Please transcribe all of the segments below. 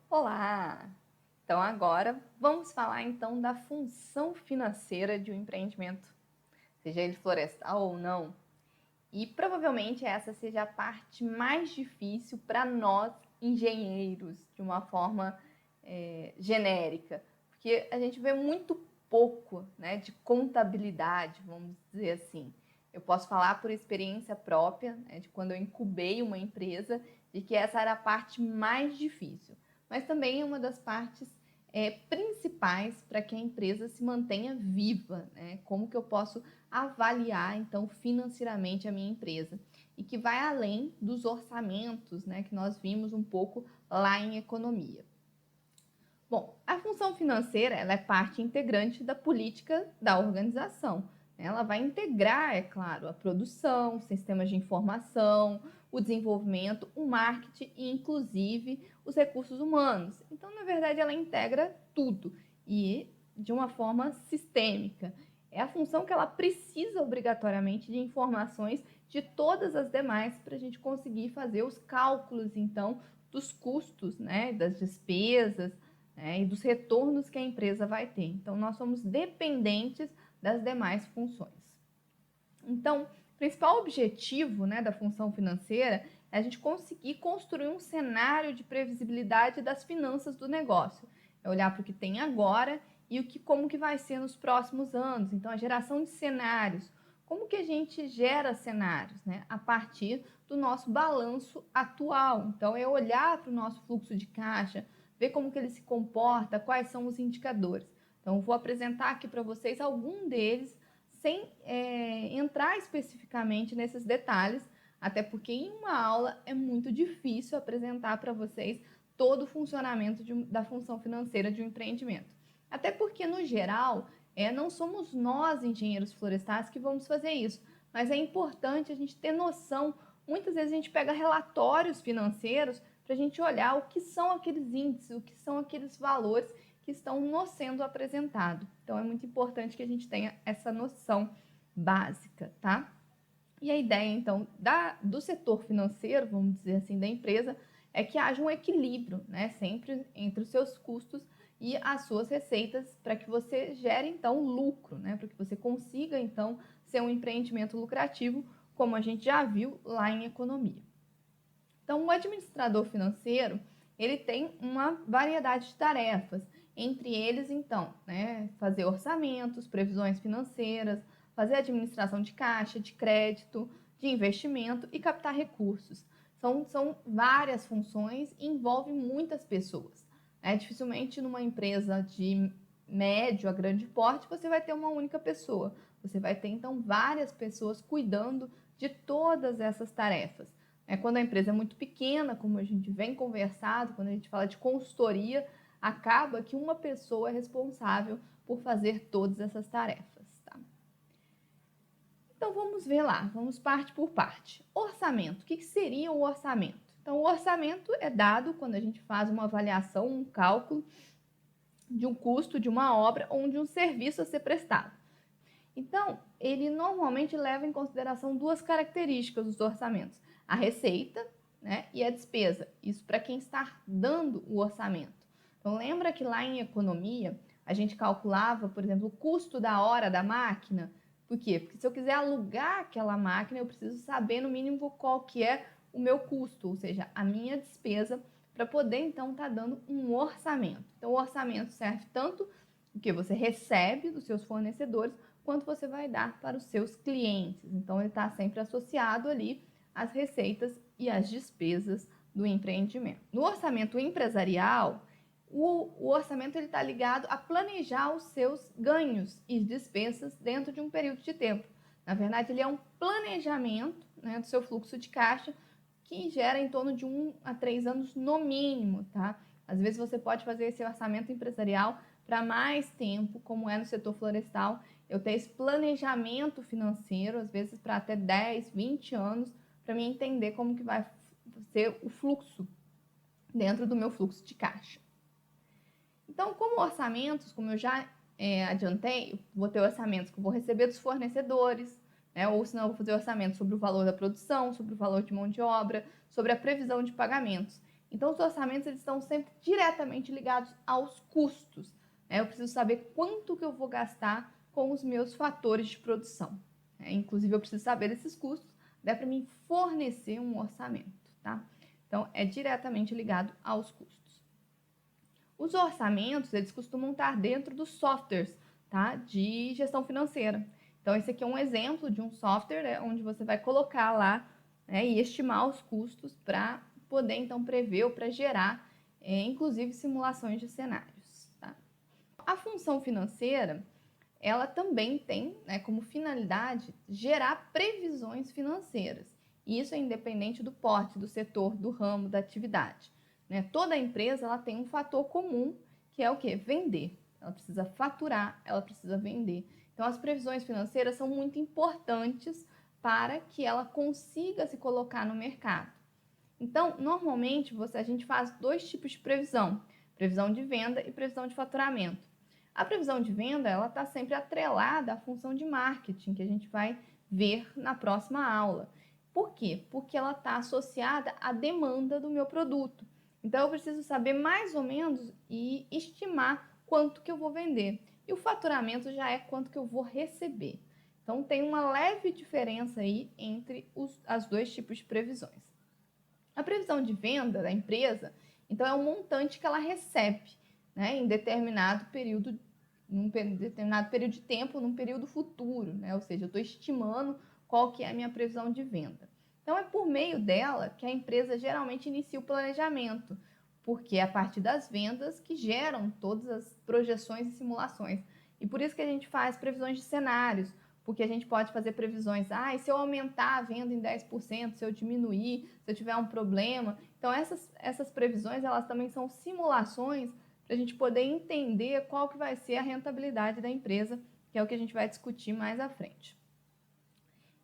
Olá! Então agora vamos falar então da função financeira de um empreendimento, seja ele florestal ou não. E provavelmente essa seja a parte mais difícil para nós engenheiros, de uma forma genérica, porque a gente vê muito pouco, né, de contabilidade, vamos dizer assim. Eu posso falar por experiência própria, né, de quando eu incubei uma empresa, de que essa era a parte mais difícil, mas também é uma das partes principais para que a empresa se mantenha viva, né? Como que eu posso avaliar então financeiramente a minha empresa e que vai além dos orçamentos, né, que nós vimos um pouco lá em economia. Bom, a função financeira ela é parte integrante da política da organização. Ela vai integrar, é claro, a produção, sistemas de informação, o desenvolvimento, o marketing e, inclusive, os recursos humanos. Então, na verdade, ela integra tudo e de uma forma sistêmica. É a função que ela precisa obrigatoriamente de informações de todas as demais para a gente conseguir fazer os cálculos, então, dos custos, né, das despesas, e dos retornos que a empresa vai ter. Então, nós somos dependentes das demais funções. Então, o principal objetivo, né, da função financeira é a gente conseguir construir um cenário de previsibilidade das finanças do negócio. É olhar para o que tem agora e como que vai ser nos próximos anos. Então, a geração de cenários. Como que a gente gera cenários, né? A partir do nosso balanço atual. Então, é olhar para o nosso fluxo de caixa, ver como que ele se comporta, quais são os indicadores. Então, vou apresentar aqui para vocês algum deles, sem entrar especificamente nesses detalhes, até porque em uma aula é muito difícil apresentar para vocês todo o funcionamento da função financeira de um empreendimento. Até porque, no geral, não somos nós, engenheiros florestais, que vamos fazer isso, mas é importante a gente ter noção. Muitas vezes a gente pega relatórios financeiros para a gente olhar o que são aqueles índices, o que são aqueles valores que estão nos sendo apresentados. Então, é muito importante que a gente tenha essa noção básica, tá? E a ideia, então, do setor financeiro, vamos dizer assim, da empresa, é que haja um equilíbrio, né, sempre entre os seus custos e as suas receitas, para que você gere, então, lucro, né, para que você consiga, então, ser um empreendimento lucrativo, como a gente já viu lá em economia. Então, o administrador financeiro, ele tem uma variedade de tarefas, entre eles, então, né, fazer orçamentos, previsões financeiras, fazer administração de caixa, de crédito, de investimento e captar recursos. São várias funções e envolve muitas pessoas. Dificilmente numa empresa de médio a grande porte você vai ter uma única pessoa. Você vai ter, então, várias pessoas cuidando de todas essas tarefas. Quando a empresa é muito pequena, como a gente vem conversado, quando a gente fala de consultoria, acaba que uma pessoa é responsável por fazer todas essas tarefas. Tá? Então vamos ver lá, vamos parte por parte. Orçamento, o que seria o orçamento? Então, o orçamento é dado quando a gente faz uma avaliação, um cálculo de um custo de uma obra ou de um serviço a ser prestado. Então, ele normalmente leva em consideração duas características dos orçamentos: a receita, né, e a despesa. Isso para quem está dando o orçamento. Então, lembra que lá em economia a gente calculava, por exemplo, o custo da hora da máquina? Por quê? Porque se eu quiser alugar aquela máquina, eu preciso saber no mínimo qual que é o meu custo, ou seja, a minha despesa, para poder então estar dando um orçamento. Então, o orçamento serve tanto o que você recebe dos seus fornecedores, quanto você vai dar para os seus clientes. Então, ele está sempre associado ali às receitas e às despesas do empreendimento. No orçamento empresarial, o orçamento está ligado a planejar os seus ganhos e despesas dentro de um período de tempo. Na verdade, ele é um planejamento, né, do seu fluxo de caixa que gera em torno de 1 a 3 anos no mínimo, tá? Às vezes você pode fazer esse orçamento empresarial para mais tempo, como é no setor florestal. Eu tenho esse planejamento financeiro, às vezes para até 10, 20 anos, para mim entender como que vai ser o fluxo dentro do meu fluxo de caixa. Então, como orçamentos, como eu já adiantei, vou ter orçamentos que eu vou receber dos fornecedores, né? Ou senão eu vou fazer orçamento sobre o valor da produção, sobre o valor de mão de obra, sobre a previsão de pagamentos. Então, os orçamentos eles estão sempre diretamente ligados aos custos, né? Eu preciso saber quanto que eu vou gastar com os meus fatores de produção, né? Inclusive, eu preciso saber desses custos, dá para mim fornecer um orçamento, tá? Então, é diretamente ligado aos custos. Os orçamentos, eles costumam estar dentro dos softwares, tá? De gestão financeira. Então, esse aqui é um exemplo de um software, né, onde você vai colocar lá, né, e estimar os custos para poder, então, prever ou para gerar, inclusive, simulações de cenários, tá? A função financeira, ela também tem, né, como finalidade gerar previsões financeiras. E isso é independente do porte, do setor, do ramo, da atividade, né? Toda empresa ela tem um fator comum, que é o quê? Vender. Ela precisa faturar, ela precisa vender. Então, as previsões financeiras são muito importantes para que ela consiga se colocar no mercado. Então, normalmente, a gente faz dois tipos de previsão: previsão de venda e previsão de faturamento. A previsão de venda, ela está sempre atrelada à função de marketing, que a gente vai ver na próxima aula. Por quê? Porque ela está associada à demanda do meu produto. Então, eu preciso saber mais ou menos e estimar quanto que eu vou vender. E o faturamento já é quanto que eu vou receber. Então, tem uma leve diferença aí entre as dois tipos de previsões. A previsão de venda da empresa, então, é um montante que ela recebe, né, em determinado período de tempo, num período futuro, né? Ou seja, eu estou estimando qual que é a minha previsão de venda. Então, é por meio dela que a empresa geralmente inicia o planejamento, porque é a partir das vendas que geram todas as projeções e simulações. E por isso que a gente faz previsões de cenários, porque a gente pode fazer previsões, e se eu aumentar a venda em 10%, se eu diminuir, se eu tiver um problema. Então, essas previsões, elas também são simulações para a gente poder entender qual que vai ser a rentabilidade da empresa, que é o que a gente vai discutir mais à frente.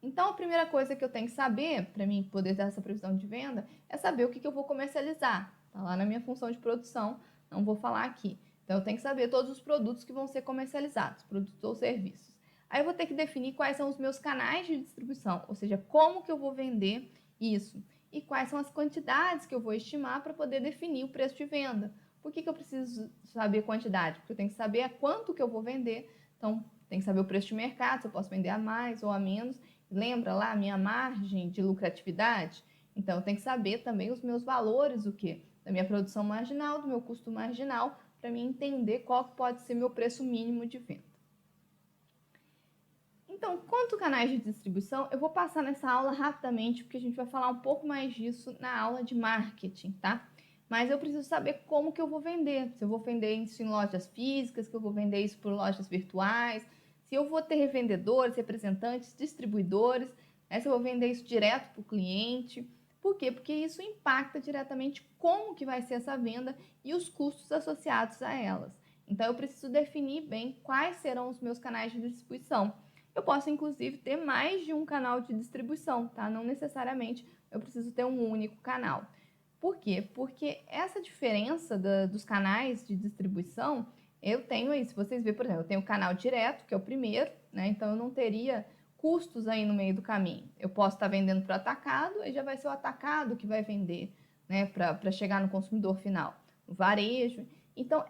Então, a primeira coisa que eu tenho que saber, para mim poder dar essa previsão de venda, é saber o que eu vou comercializar. Está lá na minha função de produção, não vou falar aqui. Então, eu tenho que saber todos os produtos que vão ser comercializados, produtos ou serviços. Aí eu vou ter que definir quais são os meus canais de distribuição, ou seja, como que eu vou vender isso. E quais são as quantidades que eu vou estimar para poder definir o preço de venda. Por que eu preciso saber a quantidade? Porque eu tenho que saber a quanto que eu vou vender. Então, tem que saber o preço de mercado, se eu posso vender a mais ou a menos. Lembra lá a minha margem de lucratividade? Então, eu tenho que saber também os meus valores, o quê? Da minha produção marginal, do meu custo marginal, para mim entender qual pode ser meu preço mínimo de venda. Então, quanto canais de distribuição, eu vou passar nessa aula rapidamente, porque a gente vai falar um pouco mais disso na aula de marketing, tá? Mas eu preciso saber como que eu vou vender. Se eu vou vender isso em lojas físicas, se eu vou vender isso por lojas virtuais, se eu vou ter revendedores, representantes, distribuidores, se eu vou vender isso direto para o cliente. Por quê? Porque isso impacta diretamente como que vai ser essa venda e os custos associados a elas. Então, eu preciso definir bem quais serão os meus canais de distribuição. Eu posso, inclusive, ter mais de um canal de distribuição, tá? Não necessariamente eu preciso ter um único canal. Por quê? Porque essa diferença dos canais de distribuição, eu tenho aí, se vocês verem, por exemplo, eu tenho o canal direto, que é o primeiro, né? Então, eu não teria custos aí no meio do caminho. Eu posso estar vendendo para o atacado, e já vai ser o atacado que vai vender, né? Para chegar no consumidor final, no varejo. Então,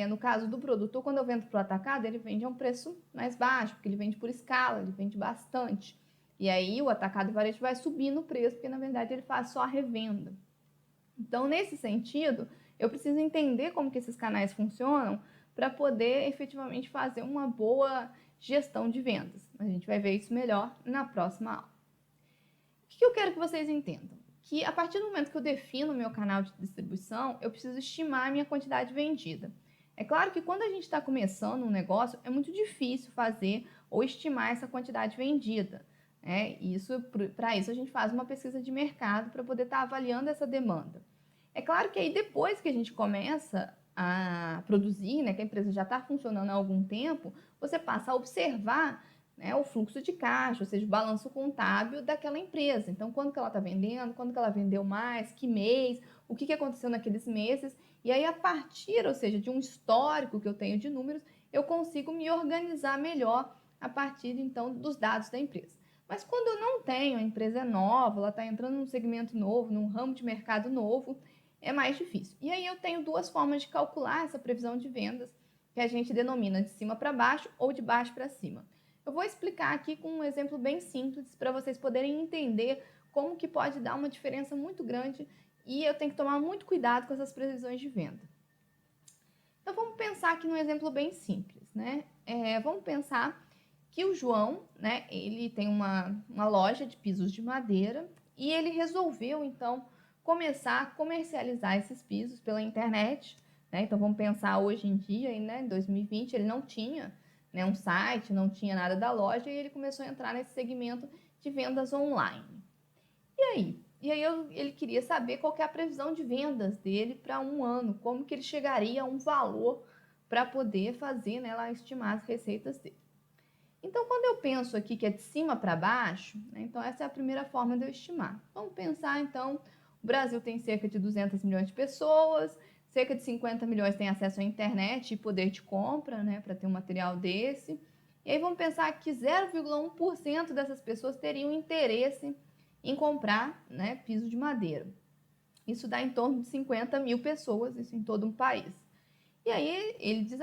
no caso do produtor, quando eu vendo para o atacado, ele vende a um preço mais baixo, porque ele vende por escala, ele vende bastante. E aí, o atacado e varejo vai subir no preço, porque, na verdade, ele faz só a revenda. Então, nesse sentido, eu preciso entender como que esses canais funcionam para poder efetivamente fazer uma boa gestão de vendas. A gente vai ver isso melhor na próxima aula. O que eu quero que vocês entendam? Que a partir do momento que eu defino o meu canal de distribuição, eu preciso estimar a minha quantidade vendida. É claro que quando a gente está começando um negócio, é muito difícil fazer ou estimar essa quantidade vendida. Para isso, a gente faz uma pesquisa de mercado para poder estar avaliando essa demanda. É claro que aí depois que a gente começa a produzir, né, que a empresa já está funcionando há algum tempo, você passa a observar, né, o fluxo de caixa, ou seja, o balanço contábil daquela empresa. Então, quando que ela está vendendo, quando que ela vendeu mais, que mês, o que aconteceu naqueles meses. E aí, a partir, ou seja, de um histórico que eu tenho de números, eu consigo me organizar melhor a partir, então, dos dados da empresa. Mas quando eu não tenho, a empresa é nova, ela está entrando num segmento novo, num ramo de mercado novo, é mais difícil. E aí eu tenho duas formas de calcular essa previsão de vendas, que a gente denomina de cima para baixo ou de baixo para cima. Eu vou explicar aqui com um exemplo bem simples para vocês poderem entender como que pode dar uma diferença muito grande e eu tenho que tomar muito cuidado com essas previsões de venda. Então vamos pensar aqui num exemplo bem simples, né? Vamos pensar que o João, né, ele tem uma loja de pisos de madeira e ele resolveu, então, começar a comercializar esses pisos pela internet, né? Então vamos pensar hoje em dia, né, em 2020, ele não tinha, né, um site, não tinha nada da loja e ele começou a entrar nesse segmento de vendas online. E aí? Ele queria saber qual que é a previsão de vendas dele para um ano, como que ele chegaria a um valor para poder fazer, né, lá estimar as receitas dele. Então, quando eu penso aqui que é de cima para baixo, né, então essa é a primeira forma de eu estimar. Vamos pensar, então, o Brasil tem cerca de 200 milhões de pessoas, cerca de 50 milhões têm acesso à internet e poder de compra, né, para ter um material desse. E aí vamos pensar que 0,1% dessas pessoas teriam interesse em comprar, né, piso de madeira. Isso dá em torno de 50 mil pessoas, isso em todo um país. E aí ele diz,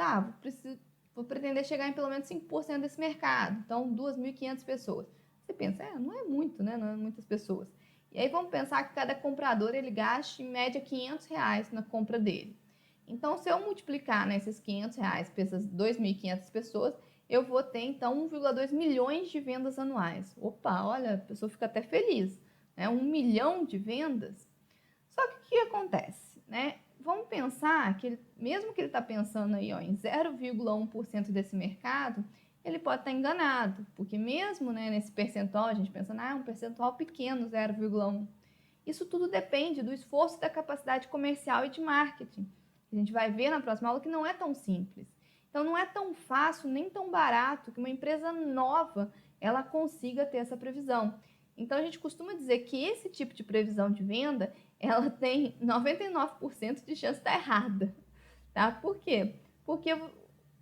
vou pretender chegar em pelo menos 5% desse mercado, então 2.500 pessoas. Você pensa, não é muito, né? Não é muitas pessoas. E aí vamos pensar que cada comprador ele gaste em média R$500 na compra dele. Então, se eu multiplicar, né, esses R$500 por essas 2.500 pessoas, eu vou ter então 1,2 milhões de vendas anuais. Opa, olha, a pessoa fica até feliz, né? 1 milhão de vendas. Só que o que acontece, né? Vamos pensar que mesmo que ele está pensando aí, ó, em 0,1% desse mercado, ele pode estar enganado, porque mesmo, né, nesse percentual, a gente pensa, é um percentual pequeno, 0,1. Isso tudo depende do esforço e da capacidade comercial e de marketing. A gente vai ver na próxima aula que não é tão simples. Então não é tão fácil nem tão barato que uma empresa nova ela consiga ter essa previsão. Então a gente costuma dizer que esse tipo de previsão de venda ela tem 99% de chance de estar errada, tá? Por quê? Porque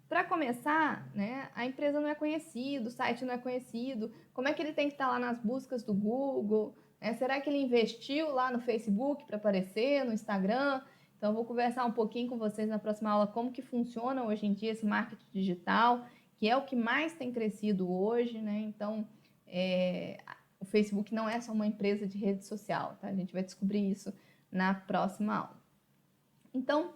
para começar, né, a empresa não é conhecida, o site não é conhecido, como é que ele tem que estar lá nas buscas do Google? Será que ele investiu lá no Facebook para aparecer, no Instagram? Então, eu vou conversar um pouquinho com vocês na próxima aula como que funciona hoje em dia esse marketing digital, que é o que mais tem crescido hoje, né? Então, o Facebook não é só uma empresa de rede social, tá? A gente vai descobrir isso na próxima aula. Então,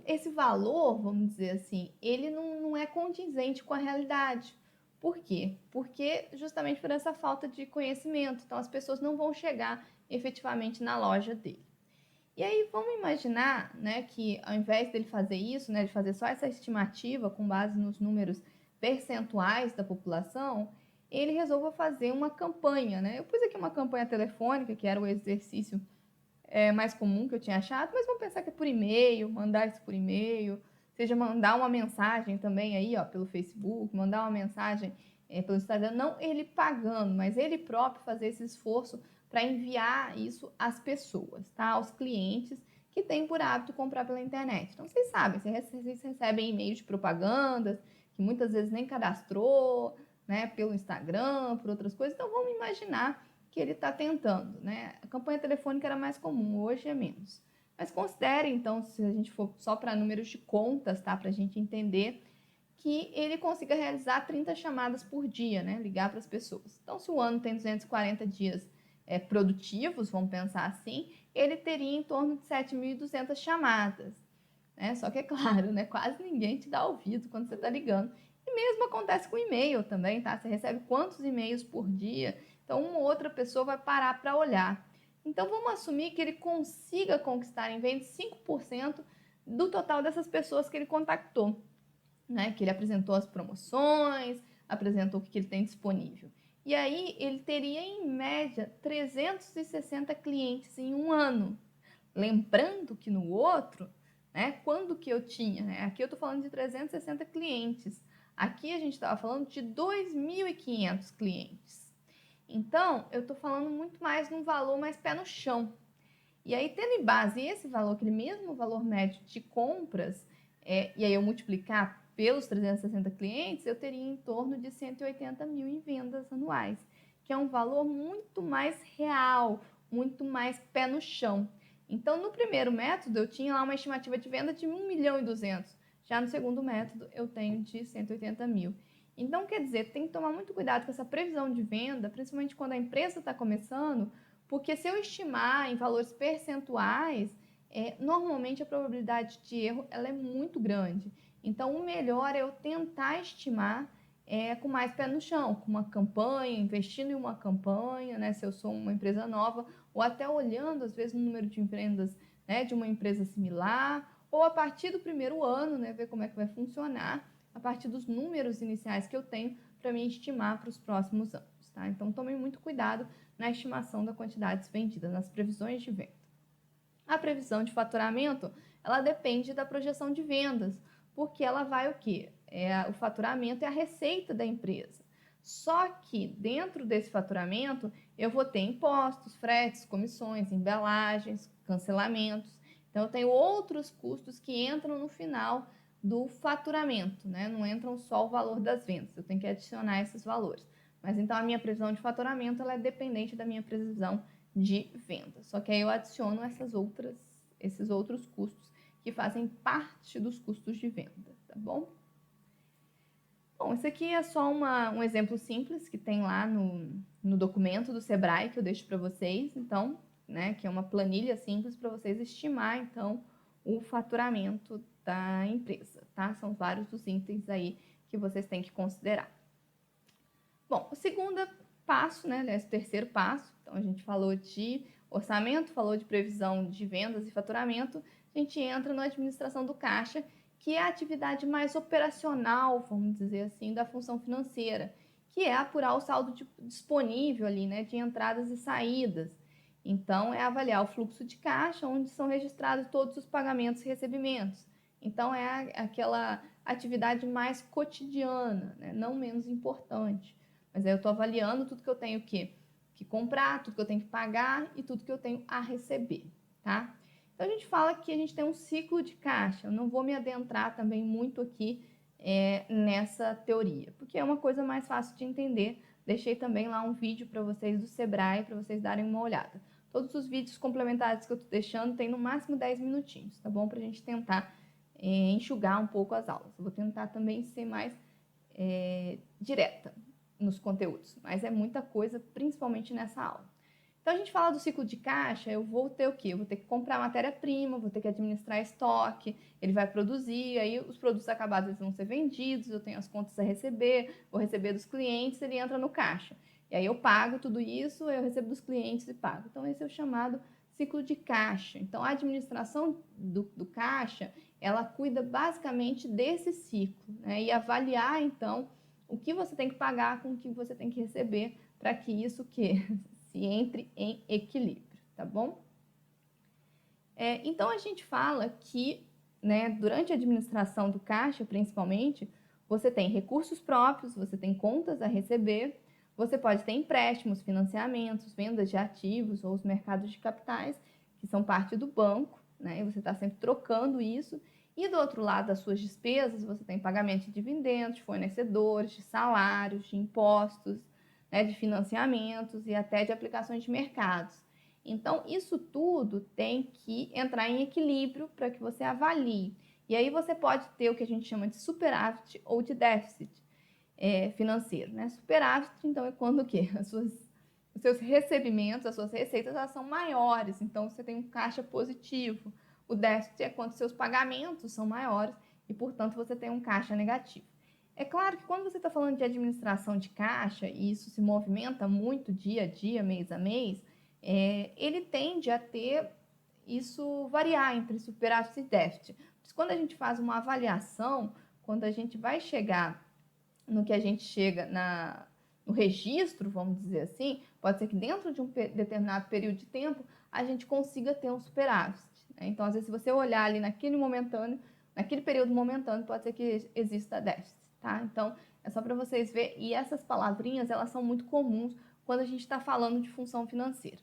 esse valor, vamos dizer assim, ele não é condizente com a realidade. Por quê? Porque justamente por essa falta de conhecimento. Então, as pessoas não vão chegar efetivamente na loja dele. E aí, vamos imaginar, né, que ao invés dele fazer isso, né, de fazer só essa estimativa com base nos números percentuais da população, ele resolva fazer uma campanha, né? Eu pus aqui uma campanha telefônica, que era o exercício mais comum que eu tinha achado, mas vamos pensar que é por e-mail, mandar isso por e-mail, seja mandar uma mensagem também aí, ó, pelo Facebook, mandar uma mensagem pelo Instagram, não ele pagando, mas ele próprio fazer esse esforço para enviar isso às pessoas, tá? Aos clientes que têm por hábito comprar pela internet. Então, vocês sabem, vocês recebem e-mails de propagandas, que muitas vezes nem cadastrou, né, pelo Instagram, por outras coisas. Então, vamos imaginar que ele está tentando, né? A campanha telefônica era mais comum, hoje é menos. Mas considere, então, se a gente for só para números de contas, tá? Para a gente entender que ele consiga realizar 30 chamadas por dia, né? Ligar para as pessoas. Então, se o ano tem 240 dias produtivos, vamos pensar assim, ele teria em torno de 7.200 chamadas. Né? Só que é claro, né? Quase ninguém te dá ouvido quando você está ligando. E mesmo acontece com e-mail também, tá? Você recebe quantos e-mails por dia? Então, uma ou outra pessoa vai parar para olhar. Então, vamos assumir que ele consiga conquistar em 25% do total dessas pessoas que ele contactou, né? Que ele apresentou as promoções, apresentou o que ele tem disponível. E aí, ele teria, em média, 360 clientes em um ano. Lembrando que no outro, né, quando que eu tinha? Né? Aqui eu estou falando de 360 clientes. Aqui a gente estava falando de 2.500 clientes. Então, eu estou falando muito mais num valor mais pé no chão. E aí, tendo em base esse valor, aquele mesmo valor médio de compras, e aí eu multiplicar pelos 360 clientes, eu teria em torno de 180 mil em vendas anuais, que é um valor muito mais real, muito mais pé no chão. Então, no primeiro método, eu tinha lá uma estimativa de venda de 1,2 milhão. Já no segundo método, eu tenho de 180 mil. Então, quer dizer, tem que tomar muito cuidado com essa previsão de venda, principalmente quando a empresa está começando, porque se eu estimar em valores percentuais, normalmente a probabilidade de erro ela é muito grande. Então, o melhor é eu tentar estimar com mais pé no chão, com uma campanha, investindo em uma campanha, né? Se eu sou uma empresa nova, ou até olhando, às vezes, no número de vendas, né, de uma empresa similar, ou a partir do primeiro ano, né, ver como é que vai funcionar, a partir dos números iniciais que eu tenho para me estimar para os próximos anos, tá? Então, tomem muito cuidado na estimação da quantidade vendida, nas previsões de venda. A previsão de faturamento, ela depende da projeção de vendas, porque ela vai o quê? O faturamento é a receita da empresa. Só que dentro desse faturamento, eu vou ter impostos, fretes, comissões, embalagens, cancelamentos. Então, eu tenho outros custos que entram no final do faturamento, né? Não entram só o valor das vendas, eu tenho que adicionar esses valores. Mas então, a minha previsão de faturamento, ela é dependente da minha previsão de venda. Só que aí eu adiciono esses outros custos que fazem parte dos custos de venda, tá bom? Bom, esse aqui é só um exemplo simples que tem lá no documento do Sebrae que eu deixo para vocês, então, né, que é uma planilha simples para vocês estimar, então, o faturamento da empresa, tá? São vários os itens aí que vocês têm que considerar. Bom, o segundo passo, né, aliás, o terceiro passo, então a gente falou de orçamento, falou de previsão de vendas e faturamento, a gente entra na administração do caixa, que é a atividade mais operacional, vamos dizer assim, da função financeira, que é apurar o saldo disponível ali, né, de entradas e saídas. Então, é avaliar o fluxo de caixa, onde são registrados todos os pagamentos e recebimentos. Então, é aquela atividade mais cotidiana, né, não menos importante. Mas aí eu estou avaliando tudo que eu tenho que comprar, tudo que eu tenho que pagar e tudo que eu tenho a receber, tá? Então, a gente fala que a gente tem um ciclo de caixa. Eu não vou me adentrar também muito aqui nessa teoria, porque é uma coisa mais fácil de entender. Deixei também lá um vídeo para vocês do Sebrae, para vocês darem uma olhada. Todos os vídeos complementares que eu estou deixando tem no máximo 10 minutinhos, tá bom? Para a gente tentar enxugar um pouco as aulas. Eu vou tentar também ser mais direta nos conteúdos, mas é muita coisa, principalmente nessa aula. Então, a gente fala do ciclo de caixa, eu vou ter o quê? Eu vou ter que comprar matéria-prima, vou ter que administrar estoque, ele vai produzir, aí os produtos acabados eles vão ser vendidos, eu tenho as contas a receber, vou receber dos clientes, ele entra no caixa. E aí eu pago tudo isso, eu recebo dos clientes e pago. Então, esse é o chamado ciclo de caixa. Então, a administração do caixa, ela cuida basicamente desse ciclo, né? E avaliar, então, o que você tem que pagar com o que você tem que receber para que isso se entre em equilíbrio, tá bom? Então, a gente fala que, né, durante a administração do caixa, principalmente, você tem recursos próprios, você tem contas a receber, você pode ter empréstimos, financiamentos, vendas de ativos ou os mercados de capitais, que são parte do banco, né, e você está sempre trocando isso. E do outro lado das suas despesas, você tem pagamento de dividendos, de fornecedores, de salários, de impostos, né, de financiamentos e até de aplicações de mercados. Então, isso tudo tem que entrar em equilíbrio para que você avalie. E aí você pode ter o que a gente chama de superávit ou de déficit financeiro, né? Superávit, então, é quando o quê? Os seus recebimentos, as suas receitas, elas são maiores, então você tem um caixa positivo. O déficit é quando seus pagamentos são maiores e, portanto, você tem um caixa negativo. É claro que quando você está falando de administração de caixa, e isso se movimenta muito dia a dia, mês a mês, ele tende a ter isso variar entre superávit e déficit. Mas quando a gente faz uma avaliação, quando a gente vai chegar no que a gente chega no registro, vamos dizer assim, pode ser que dentro de um determinado período de tempo a gente consiga ter um superávit, né? Então, às vezes, se você olhar ali naquele período momentâneo, pode ser que exista déficit, tá? Então, é só para vocês verem. E essas palavrinhas, elas são muito comuns quando a gente está falando de função financeira.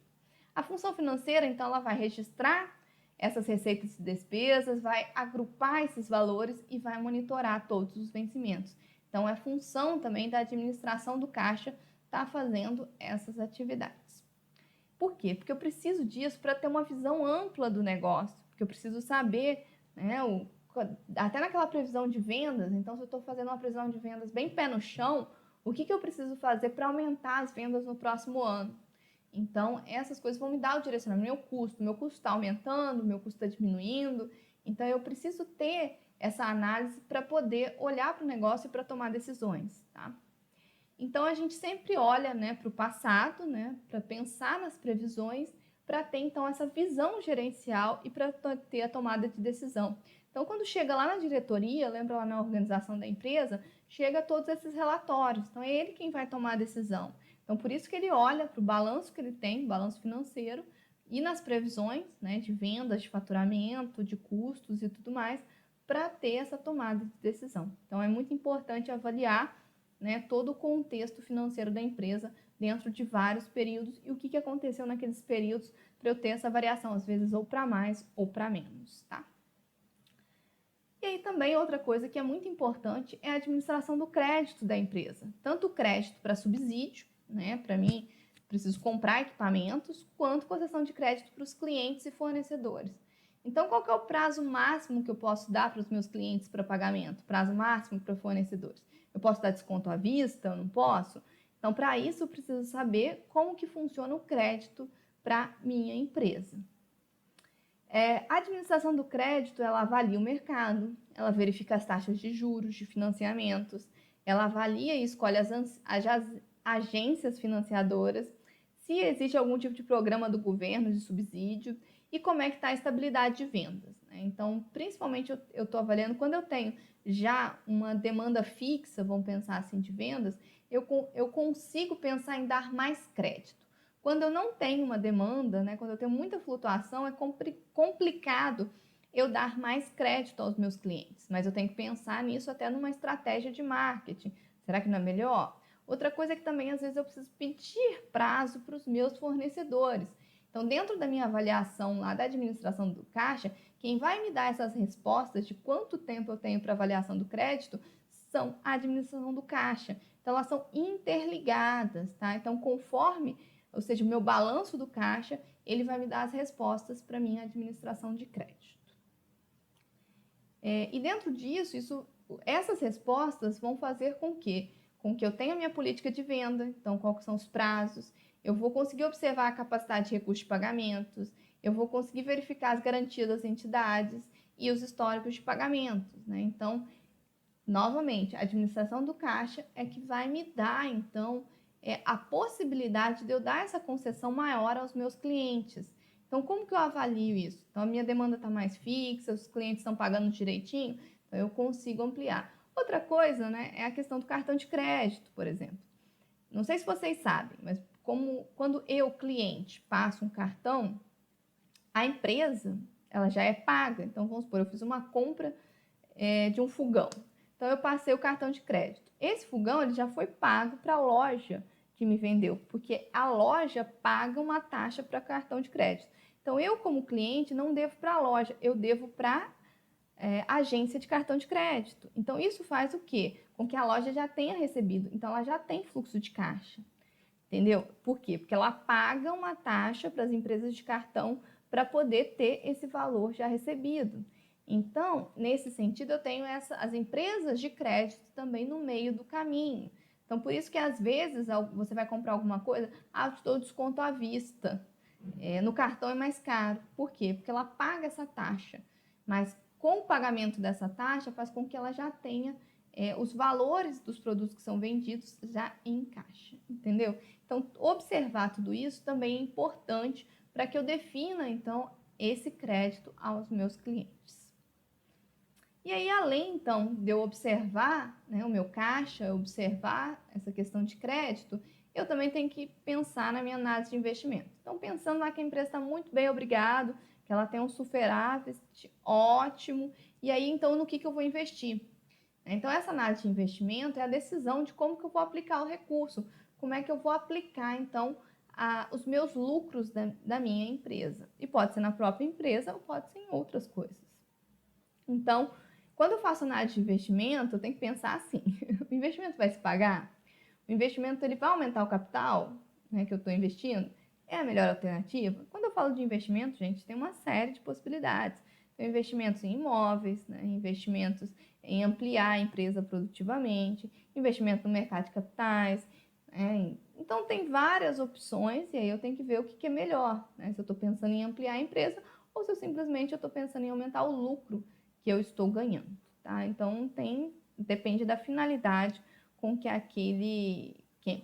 A função financeira, então, ela vai registrar essas receitas e despesas, vai agrupar esses valores e vai monitorar todos os vencimentos. Então, é função também da administração do caixa estar fazendo essas atividades. Por quê? Porque eu preciso disso para ter uma visão ampla do negócio, porque eu preciso saber, né, até naquela previsão de vendas. Então, se eu estou fazendo uma previsão de vendas bem pé no chão, o que eu preciso fazer para aumentar as vendas no próximo ano? Então, essas coisas vão me dar o direcionamento. Meu custo está aumentando, meu custo está diminuindo. Então, eu preciso ter essa análise para poder olhar para o negócio e para tomar decisões, tá? Então, a gente sempre olha, né, para o passado, né, para pensar nas previsões, para ter, então, essa visão gerencial e para ter a tomada de decisão. Então, quando chega lá na diretoria, lembra lá na organização da empresa, chega todos esses relatórios. Então, é ele quem vai tomar a decisão. Então, por isso que ele olha para o balanço que ele tem, balanço financeiro, e nas previsões, né, de vendas, de faturamento, de custos e tudo mais, para ter essa tomada de decisão. Então, é muito importante avaliar, né, todo o contexto financeiro da empresa dentro de vários períodos e o que aconteceu naqueles períodos para eu ter essa variação, às vezes ou para mais ou para menos, tá? E aí também outra coisa que é muito importante é a administração do crédito da empresa. Tanto o crédito para subsídio, né, para mim, preciso comprar equipamentos, quanto concessão de crédito para os clientes e fornecedores. Então, qual que é o prazo máximo que eu posso dar para os meus clientes para pagamento? Prazo máximo para fornecedores? Eu posso dar desconto à vista? Eu não posso? Então, para isso, eu preciso saber como que funciona o crédito para minha empresa. A administração do crédito, ela avalia o mercado, ela verifica as taxas de juros, de financiamentos, ela avalia e escolhe as agências financiadoras, se existe algum tipo de programa do governo de subsídio e como é que está a estabilidade de vendas, né? Então, principalmente eu estou avaliando quando eu tenho já uma demanda fixa, vamos pensar assim, de vendas, eu consigo pensar em dar mais crédito. Quando eu não tenho uma demanda, né, quando eu tenho muita flutuação, é complicado eu dar mais crédito aos meus clientes. Mas eu tenho que pensar nisso até numa estratégia de marketing. Será que não é melhor? Outra coisa é que também, às vezes, eu preciso pedir prazo para os meus fornecedores. Então, dentro da minha avaliação lá da administração do caixa, quem vai me dar essas respostas de quanto tempo eu tenho para avaliação do crédito são a administração do caixa. Então, elas são interligadas, tá? Então, conforme, ou seja, o meu balanço do caixa, ele vai me dar as respostas para a minha administração de crédito. E dentro disso, essas respostas vão fazer com que eu tenha a minha política de venda, então quais são os prazos, eu vou conseguir observar a capacidade de recurso de pagamentos, eu vou conseguir verificar as garantias das entidades e os históricos de pagamentos, né? Então, novamente, a administração do caixa é que vai me dar, então, a possibilidade de eu dar essa concessão maior aos meus clientes. Então, como que eu avalio isso? Então, a minha demanda está mais fixa, os clientes estão pagando direitinho, então eu consigo ampliar. Outra coisa, né, é a questão do cartão de crédito, por exemplo. Não sei se vocês sabem, mas quando eu, cliente, passo um cartão, a empresa, ela já é paga. Então, vamos supor, eu fiz uma compra de um fogão. Então, eu passei o cartão de crédito. Esse fogão, ele já foi pago para a loja que me vendeu, porque a loja paga uma taxa para cartão de crédito. Então, eu, como cliente, não devo para a loja, eu devo para a agência de cartão de crédito. Então, isso faz o quê? Com que a loja já tenha recebido. Então, ela já tem fluxo de caixa. Entendeu? Por quê? Porque ela paga uma taxa para as empresas de cartão para poder ter esse valor já recebido. Então, nesse sentido, eu tenho as empresas de crédito também no meio do caminho. Então, por isso que às vezes você vai comprar alguma coisa, eu te dou desconto à vista. No cartão é mais caro. Por quê? Porque ela paga essa taxa. Mas com o pagamento dessa taxa, faz com que ela já tenha os valores dos produtos que são vendidos já em caixa. Entendeu? Então, observar tudo isso também é importante para que eu defina, então, esse crédito aos meus clientes. E aí, além, então, de eu observar, né, o meu caixa, observar essa questão de crédito, eu também tenho que pensar na minha análise de investimento. Então, pensando lá que a empresa está muito bem, obrigado, que ela tem um superávit ótimo, e aí, então, no que eu vou investir? Então, essa análise de investimento é a decisão de como que eu vou aplicar o recurso, como é que eu vou aplicar, então, os meus lucros da minha empresa. E pode ser na própria empresa ou pode ser em outras coisas. Então, quando eu faço análise de investimento, eu tenho que pensar assim, o investimento vai se pagar? O investimento ele vai aumentar o capital, né, que eu estou investindo? é a melhor alternativa? Quando eu falo de investimento, gente, tem uma série de possibilidades. Tem investimentos em imóveis, né? Investimentos em ampliar a empresa produtivamente, investimento no mercado de capitais. Então, tem várias opções e aí eu tenho que ver o que é melhor, né? Se eu estou pensando em ampliar a empresa ou se eu simplesmente estou pensando em aumentar o lucro que eu estou ganhando, tá? Então, depende da finalidade com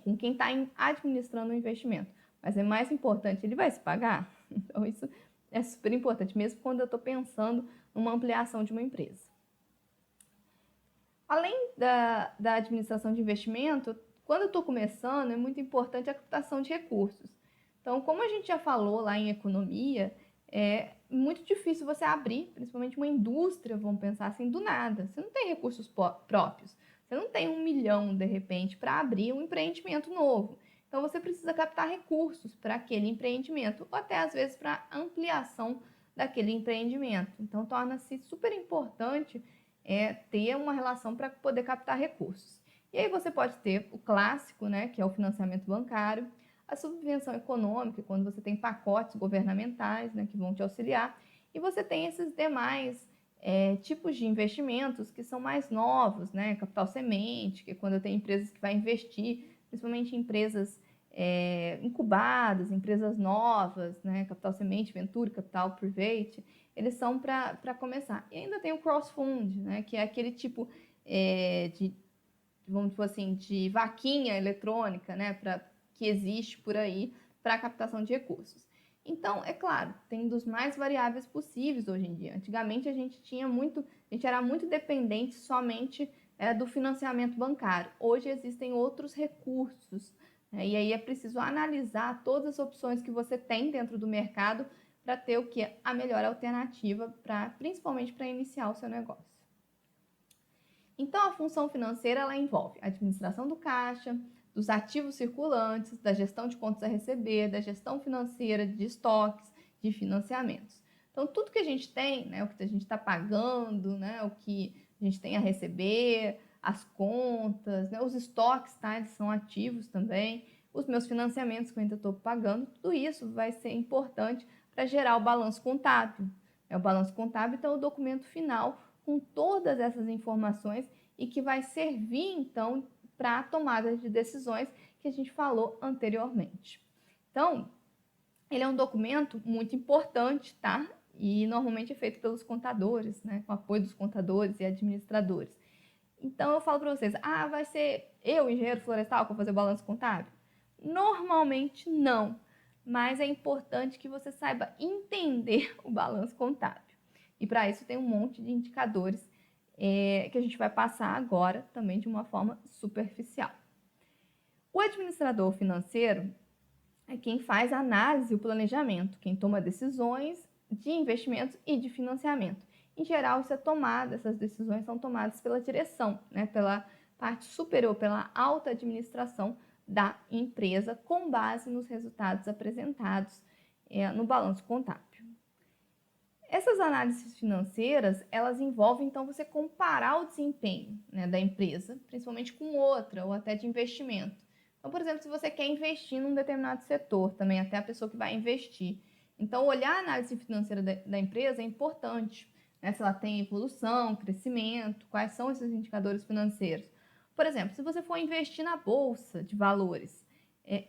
com quem está administrando o investimento. Mas é mais importante, ele vai se pagar? Então, isso é super importante, mesmo quando eu estou pensando numa ampliação de uma empresa. Além da administração de investimento, quando eu estou começando, é muito importante a captação de recursos. Então, como a gente já falou lá em economia, é muito difícil você abrir, principalmente uma indústria, vamos pensar assim, do nada. Você não tem recursos próprios. Você não tem 1 milhão, de repente, para abrir um empreendimento novo. Então, você precisa captar recursos para aquele empreendimento, ou até às vezes para ampliação daquele empreendimento. Então, torna-se super importante ter uma relação para poder captar recursos. E aí você pode ter o clássico, né, que é o financiamento bancário, a subvenção econômica, quando você tem pacotes governamentais, né, que vão te auxiliar, e você tem esses demais tipos de investimentos que são mais novos, né, capital semente, que é quando eu tenho empresas que vai investir, principalmente empresas incubadas, empresas novas, né, capital semente, venture, capital private, eles são para começar. E ainda tem o cross-fund, né, que é aquele tipo vamos dizer assim, de vaquinha eletrônica, né, que existe por aí para a captação de recursos. Então, é claro, tem dos mais variáveis possíveis hoje em dia. Antigamente a gente era muito dependente somente do financiamento bancário. Hoje existem outros recursos, né, e aí é preciso analisar todas as opções que você tem dentro do mercado para ter o que é a melhor alternativa, principalmente para iniciar o seu negócio. Então, a função financeira ela envolve a administração do caixa, dos ativos circulantes, da gestão de contas a receber, da gestão financeira de estoques, de financiamentos. Então, tudo que a gente tem, né, o que a gente está pagando, né, o que a gente tem a receber, as contas, né, os estoques, tá, eles são ativos também, os meus financiamentos que eu ainda estou pagando, tudo isso vai ser importante para gerar o balanço contábil. O balanço contábil, então, é o documento final com todas essas informações e que vai servir, então, para a tomada de decisões que a gente falou anteriormente. Então, ele é um documento muito importante, tá? E normalmente é feito pelos contadores, né? Com apoio dos contadores e administradores. Então, eu falo para vocês, vai ser eu, engenheiro florestal, que vou fazer o balanço contábil? Normalmente, não. Mas é importante que você saiba entender o balanço contábil. E para isso tem um monte de indicadores que a gente vai passar agora também de uma forma superficial. O administrador financeiro é quem faz a análise e o planejamento, quem toma decisões de investimentos e de financiamento. Em geral, essas decisões são tomadas pela direção, né, pela parte superior, pela alta administração da empresa, com base nos resultados apresentados no balanço contábil. Essas análises financeiras, elas envolvem, então, você comparar o desempenho, né, da empresa, principalmente com outra, ou até de investimento. Então, por exemplo, se você quer investir num determinado setor, também até a pessoa que vai investir. Então, olhar a análise financeira da empresa é importante, né, se ela tem evolução, crescimento, quais são esses indicadores financeiros. Por exemplo, se você for investir na bolsa de valores,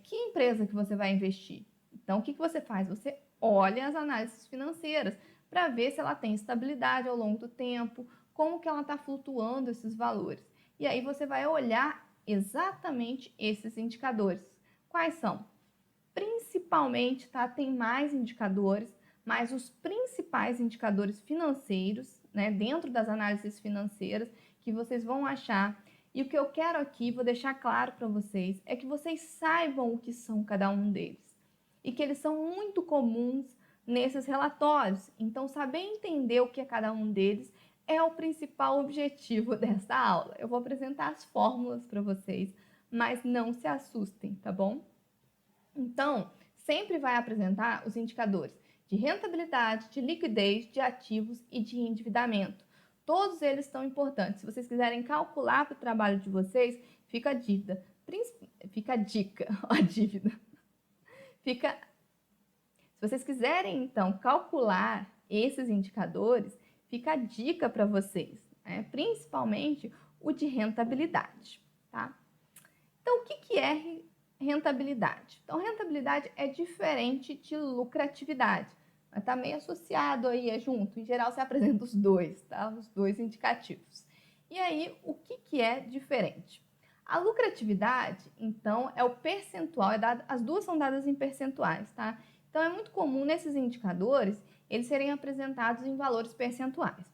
que empresa que você vai investir? Então, o que você faz? Você olha as análises financeiras, para ver se ela tem estabilidade ao longo do tempo, como que ela está flutuando esses valores. E aí você vai olhar exatamente esses indicadores. Quais são? Principalmente, tá? Tem mais indicadores, mas os principais indicadores financeiros, né, dentro das análises financeiras, que vocês vão achar. E o que eu quero aqui, vou deixar claro para vocês, é que vocês saibam o que são cada um deles. E que eles são muito comuns nesses relatórios. Então, saber entender o que é cada um deles é o principal objetivo dessa aula. Eu vou apresentar as fórmulas para vocês, mas não se assustem, tá bom? Então, sempre vai apresentar os indicadores de rentabilidade, de liquidez, de ativos e de endividamento. Todos eles são importantes. Se vocês quiserem calcular para o trabalho de vocês, fica a dica, a dívida. Fica Se vocês quiserem, então, calcular esses indicadores, fica a dica para vocês, né? Principalmente o de rentabilidade, tá? Então, o que é rentabilidade? Então, rentabilidade é diferente de lucratividade, mas está meio associado aí, é junto. Em geral, você apresenta os dois, tá? Os dois indicativos. E aí, o que é diferente? A lucratividade, então, é o percentual, as duas são dadas em percentuais, tá? Então, é muito comum nesses indicadores eles serem apresentados em valores percentuais.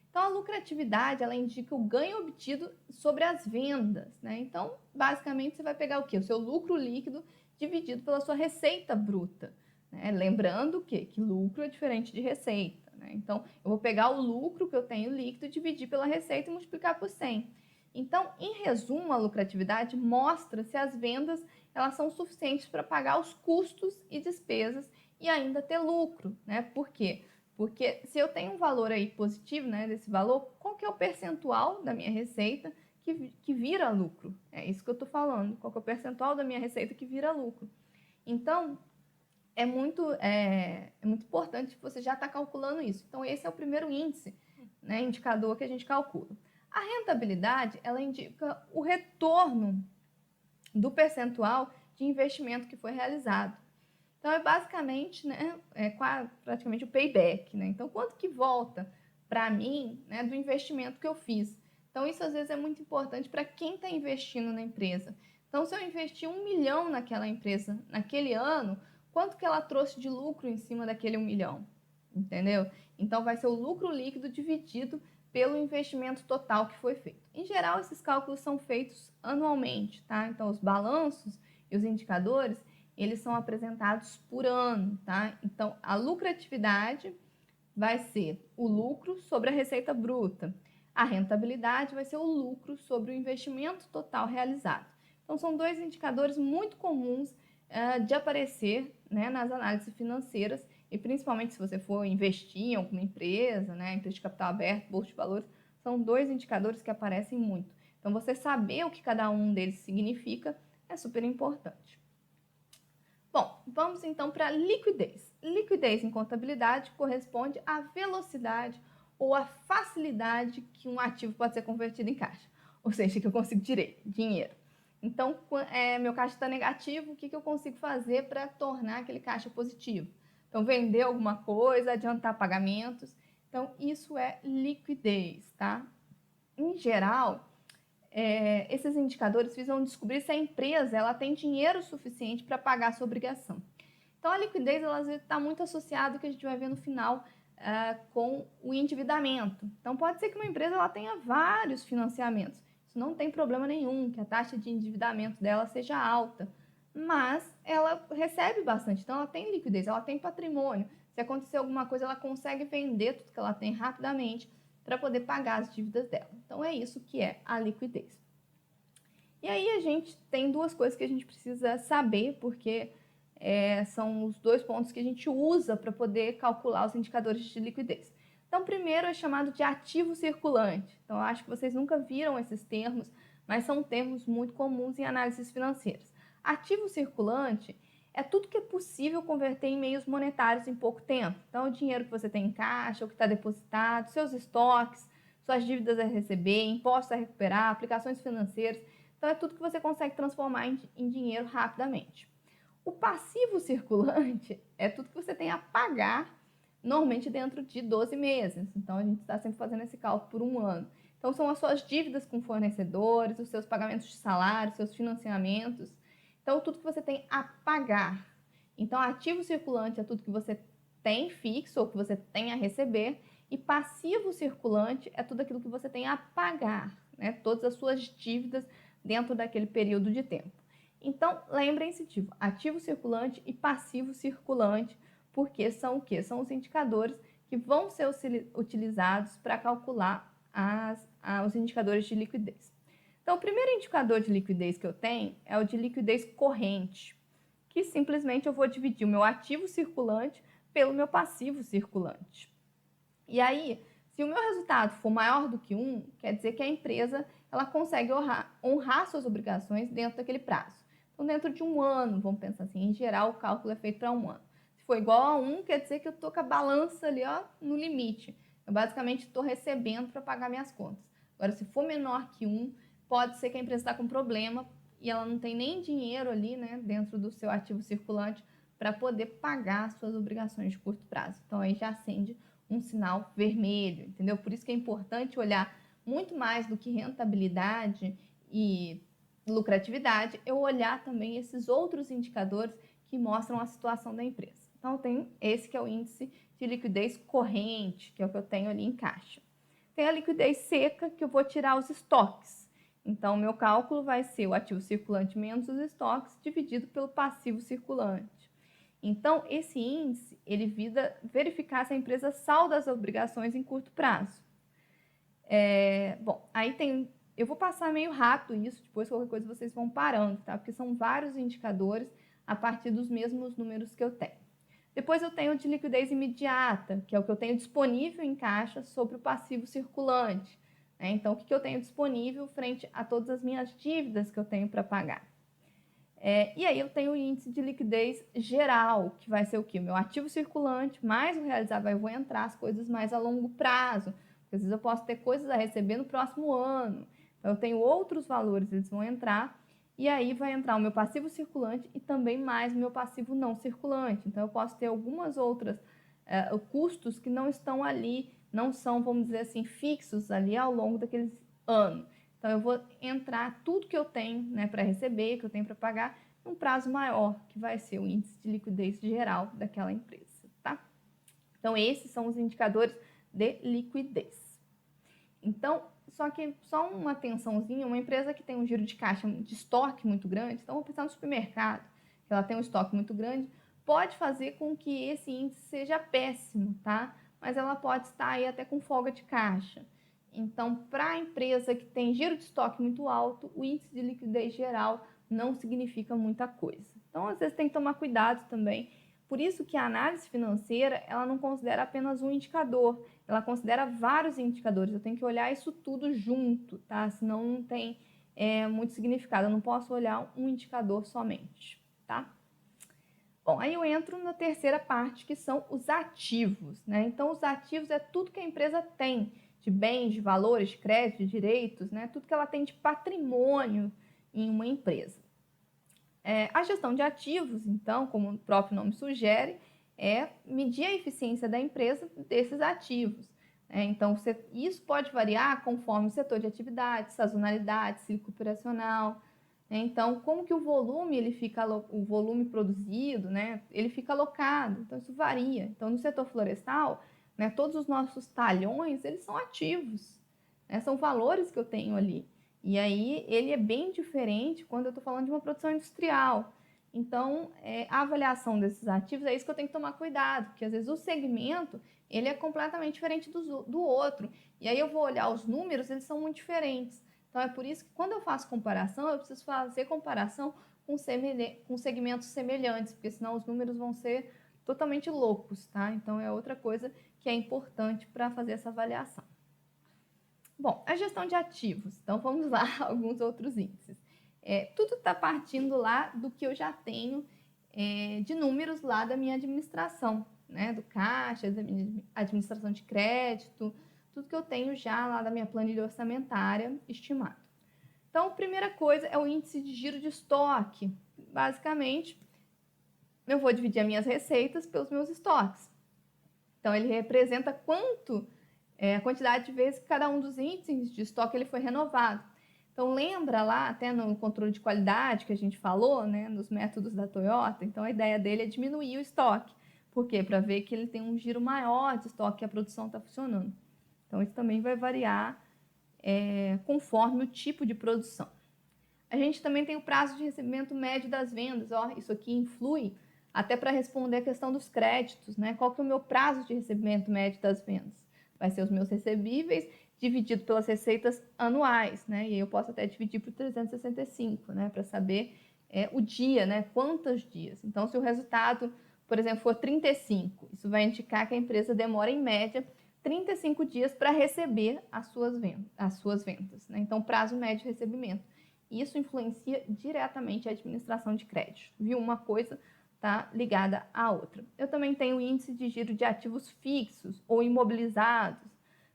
Então, a lucratividade, ela indica o ganho obtido sobre as vendas, né? Então, basicamente, você vai pegar o quê? O seu lucro líquido dividido pela sua receita bruta, né? Lembrando que lucro é diferente de receita, né? Então, eu vou pegar o lucro que eu tenho líquido, dividir pela receita e multiplicar por 100. Então, em resumo, a lucratividade mostra se as vendas elas são suficientes para pagar os custos e despesas e ainda ter lucro, né? Por quê? Porque se eu tenho um valor aí positivo, né, desse valor, qual que é o percentual da minha receita que vira lucro? É isso que eu estou falando. Qual que é o percentual da minha receita que vira lucro? Então, é muito importante você já estar calculando isso. Então, esse é o primeiro índice, né, indicador que a gente calcula. A rentabilidade, ela indica o retorno do percentual de investimento que foi realizado. Então, é basicamente, né, praticamente o payback, né? Então, quanto que volta para mim, né, do investimento que eu fiz? Então, isso às vezes é muito importante para quem está investindo na empresa. Então, se eu investir 1 milhão naquela empresa naquele ano, quanto que ela trouxe de lucro em cima daquele 1 milhão? Entendeu? Então, vai ser o lucro líquido dividido pelo investimento total que foi feito. Em geral, esses cálculos são feitos anualmente, tá? Então, os balanços e os indicadores, eles são apresentados por ano, tá? Então, a lucratividade vai ser o lucro sobre a receita bruta. A rentabilidade vai ser o lucro sobre o investimento total realizado. Então, são dois indicadores muito comuns de aparecer, né, nas análises financeiras e principalmente se você for investir em alguma empresa, né, empresa de capital aberto, bolsa de valores, são dois indicadores que aparecem muito. Então, você saber o que cada um deles significa é super importante. Bom, vamos então para liquidez. Liquidez em contabilidade corresponde à velocidade ou à facilidade que um ativo pode ser convertido em caixa. Ou seja, que eu consigo dinheiro. Então, meu caixa está negativo, o que eu consigo fazer para tornar aquele caixa positivo? Então, vender alguma coisa, adiantar pagamentos. Então, isso é liquidez, tá? Em geral, esses indicadores visam descobrir se a empresa ela tem dinheiro suficiente para pagar a sua obrigação. Então, a liquidez está muito associada ao que a gente vai ver no final com o endividamento. Então, pode ser que uma empresa ela tenha vários financiamentos. Isso não tem problema nenhum, que a taxa de endividamento dela seja alta, mas ela recebe bastante. Então, ela tem liquidez, ela tem patrimônio. Se acontecer alguma coisa, ela consegue vender tudo que ela tem rapidamente para poder pagar as dívidas dela. Então, é isso que é a liquidez. E aí a gente tem duas coisas que a gente precisa saber, porque são os dois pontos que a gente usa para poder calcular os indicadores de liquidez. Então, primeiro é chamado de ativo circulante. Então, eu acho que vocês nunca viram esses termos, mas são termos muito comuns em análises financeiras. Ativo circulante é tudo que é possível converter em meios monetários em pouco tempo. Então, o dinheiro que você tem em caixa, o que está depositado, seus estoques, suas dívidas a receber, impostos a recuperar, aplicações financeiras. Então, é tudo que você consegue transformar em dinheiro rapidamente. O passivo circulante é tudo que você tem a pagar, normalmente dentro de 12 meses. Então, a gente está sempre fazendo esse cálculo por um ano. Então, são as suas dívidas com fornecedores, os seus pagamentos de salário, seus financiamentos. Então, tudo que você tem a pagar. Então, ativo circulante é tudo que você tem fixo ou que você tem a receber. E passivo circulante é tudo aquilo que você tem a pagar, né? Todas as suas dívidas dentro daquele período de tempo. Então, lembrem-se de ativo circulante e passivo circulante, porque são o quê? São os indicadores que vão ser utilizados para calcular os indicadores de liquidez. Então, o primeiro indicador de liquidez que eu tenho é o de liquidez corrente, que simplesmente eu vou dividir o meu ativo circulante pelo meu passivo circulante. E aí, se o meu resultado for maior do que 1, quer dizer que a empresa ela consegue honrar suas obrigações dentro daquele prazo. Então, dentro de um ano, vamos pensar assim, em geral o cálculo é feito para um ano. Se Se for igual a 1, quer dizer que eu estou com a balança ali, ó, no limite. Eu basicamente estou recebendo para pagar minhas contas. Agora, se for menor que 1, pode ser que a empresa está com problema e ela não tem nem dinheiro ali, né, dentro do seu ativo circulante para poder pagar as suas obrigações de curto prazo. Então, aí já acende um sinal vermelho, entendeu? Por isso que é importante olhar muito mais do que rentabilidade e lucratividade, eu olhar também esses outros indicadores que mostram a situação da empresa. Então, eu tenho esse que é o índice de liquidez corrente, que é o que eu tenho ali em caixa. Tem a liquidez seca, que eu vou tirar os estoques. Então, o meu cálculo vai ser o ativo circulante menos os estoques, dividido pelo passivo circulante. Então, esse índice, ele visa verificar se a empresa salda as obrigações em curto prazo. Bom, aí tem... Eu vou passar meio rápido isso, depois qualquer coisa vocês vão parando, tá? Porque são vários indicadores a partir dos mesmos números que eu tenho. Depois eu tenho de liquidez imediata, que é o que eu tenho disponível em caixa sobre o passivo circulante. Né? Então, o que eu tenho disponível frente a todas as minhas dívidas que eu tenho para pagar. E aí eu tenho o índice de liquidez geral, que vai ser o quê? O meu ativo circulante, mais o realizável, eu vou entrar as coisas mais a longo prazo. Porque às vezes eu posso ter coisas a receber no próximo ano. Então, eu tenho outros valores, eles vão entrar. E aí vai entrar o meu passivo circulante e também mais o meu passivo não circulante. Então, eu posso ter algumas outras custos que não estão ali, não são, vamos dizer assim, fixos ali ao longo daqueles anos. Então, eu vou entrar tudo que eu tenho, né, para receber, que eu tenho para pagar, num prazo maior, que vai ser o índice de liquidez geral daquela empresa, tá? Então, esses são os indicadores de liquidez. Então, só uma atençãozinha, uma empresa que tem um giro de caixa de estoque muito grande, então vamos pensar no supermercado, que ela tem um estoque muito grande, pode fazer com que esse índice seja péssimo, tá? Mas ela pode estar aí até com folga de caixa. Então, para a empresa que tem giro de estoque muito alto, o índice de liquidez geral não significa muita coisa. Então, às vezes tem que tomar cuidado também. Por isso que a análise financeira, ela não considera apenas um indicador, ela considera vários indicadores. Eu tenho que olhar isso tudo junto, tá? Senão não tem muito significado. Eu não posso olhar um indicador somente, tá? Bom, aí eu entro na terceira parte, que são os ativos, né? Então, os ativos é tudo que a empresa tem de bens, de valores, de crédito, de direitos, né? Tudo que ela tem de patrimônio em uma empresa. A gestão de ativos, então, como o próprio nome sugere, é medir a eficiência da empresa desses ativos. Então, isso pode variar conforme o setor de atividade, sazonalidade, ciclo operacional. Então, como que o volume o volume produzido, né, ele fica alocado. Então, isso varia. Então, no setor florestal, né, todos os nossos talhões, eles são ativos, né, são valores que eu tenho ali. E aí, ele é bem diferente quando eu estou falando de uma produção industrial. Então, a avaliação desses ativos, é isso que eu tenho que tomar cuidado, porque às vezes o segmento, ele é completamente diferente do outro. E aí eu vou olhar os números, eles são muito diferentes. Então, é por isso que quando eu faço comparação, eu preciso fazer comparação com segmentos semelhantes, porque senão os números vão ser totalmente loucos, tá? Então, é outra coisa que é importante para fazer essa avaliação. Bom, a gestão de ativos. Então, vamos lá, alguns outros índices. Tudo está partindo lá do que eu já tenho de números lá da minha administração, né? Do caixa, da minha administração de crédito, tudo que eu tenho já lá da minha planilha orçamentária estimado. Então, a primeira coisa é o índice de giro de estoque. Basicamente, eu vou dividir as minhas receitas pelos meus estoques. Então, ele representa a quantidade de vezes que cada um dos índices de estoque ele foi renovado. Então, lembra lá, até no controle de qualidade que a gente falou, né, nos métodos da Toyota, então a ideia dele é diminuir o estoque. Por quê? Para ver que ele tem um giro maior de estoque, que a produção está funcionando. Então, isso também vai variar conforme o tipo de produção. A gente também tem o prazo de recebimento médio das vendas. Isso aqui influi até para responder a questão dos créditos, né? Qual que é o meu prazo de recebimento médio das vendas? Vai ser os meus recebíveis dividido pelas receitas anuais, né? E aí eu posso até dividir por 365, né? Para saber o dia, né? Quantos dias. Então, se o resultado, por exemplo, for 35, isso vai indicar que a empresa demora, em média, 35 dias para receber as suas vendas. Né? Então, prazo médio de recebimento. Isso influencia diretamente a administração de crédito. Viu uma coisa, está ligada à outra. Eu também tenho o índice de giro de ativos fixos ou imobilizados.